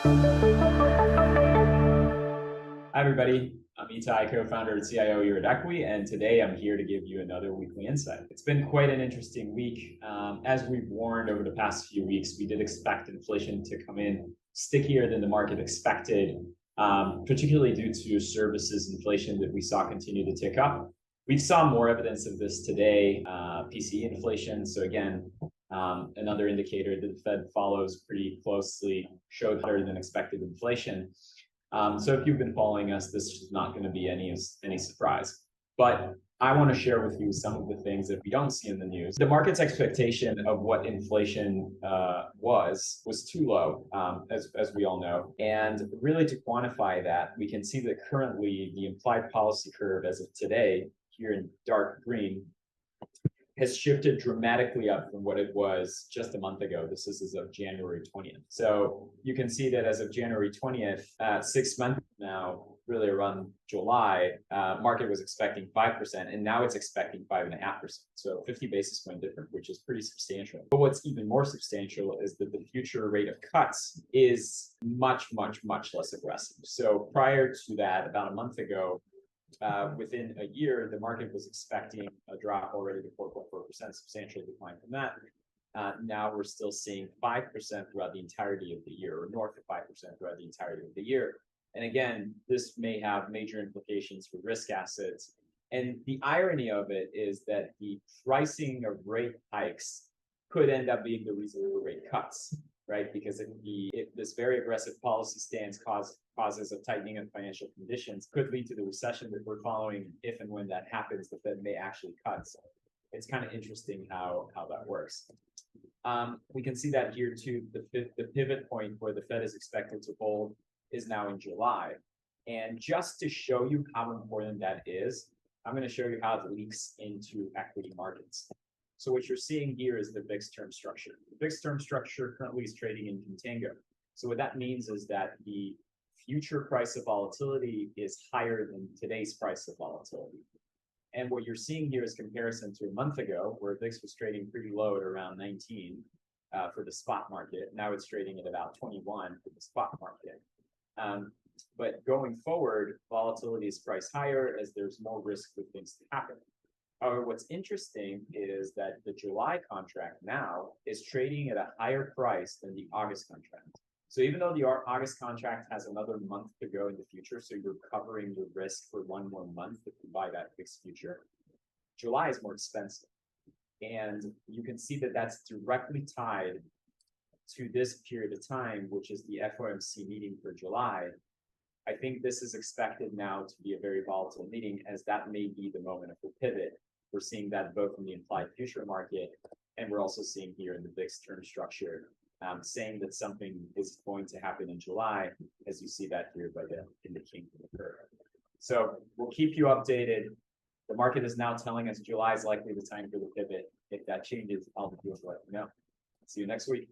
Hi, everybody. I'm Equi, co-founder and CIO here at Equi, and today I'm here to give you another weekly insight. It's been quite an interesting week. As we've warned over the past few weeks, we did expect inflation to come in stickier than the market expected, particularly due to services inflation that we saw continue to tick up. We saw more evidence of this today, PCE inflation. So again, another indicator that the Fed follows pretty closely showed higher than expected inflation. So if you've been following us, this is not going to be any surprise. But I want to share with you some of the things that we don't see in the news. The market's expectation of what inflation was too low, as we all know. And really to quantify that, we can see that currently the implied policy curve as of today, here in dark green, has shifted dramatically up from what it was just a month ago. This is as of January 20th. So you can see that as of January 20th, 6 months now, really around July, market was expecting 5%, and now it's expecting 5.5%. So 50 basis point difference, which is pretty substantial. But what's even more substantial is that the future rate of cuts is much, much, much less aggressive. So prior to that, about a month ago, within a year, the market was expecting a drop already to 4.4%, substantial decline from that. Now we're still seeing 5% throughout the entirety of the year, or north of 5% throughout the entirety of the year. And again, this may have major implications for risk assets. And the irony of it is that the pricing of rate hikes could end up being the reason for rate cuts, right? Because if this very aggressive policy stance causes a tightening of financial conditions, could lead to the recession that we're following. If and when that happens, the Fed may actually cut. So it's kind of interesting how that works. We can see that here too. The pivot point where the Fed is expected to hold is now in July. And just to show you how important that is, I'm going to show you how it leaks into equity markets. So what you're seeing here is the VIX term structure. The VIX term structure currently is trading in contango. So what that means is that the future price of volatility is higher than today's price of volatility. And what you're seeing here is comparison to a month ago, where VIX was trading pretty low at around 19 for the spot market. Now it's trading at about 21 for the spot market. But going forward, volatility is priced higher as there's more risk for things to happen. However, what's interesting is that the July contract now is trading at a higher price than the August contract. So even though the August contract has another month to go in the future, so you're covering your risk for one more month if you buy that fixed future, July is more expensive. And you can see that that's directly tied to this period of time, which is the FOMC meeting for July. I think this is expected now to be a very volatile meeting, as that may be the moment of the pivot. We're seeing that both in the implied future market, and we're also seeing here in the VIX term structure, saying that something is going to happen in July, as you see that here by indicating the curve. So we'll keep you updated. The market is now telling us July is likely the time for the pivot. If that changes, I'll be able to let you know. See you next week.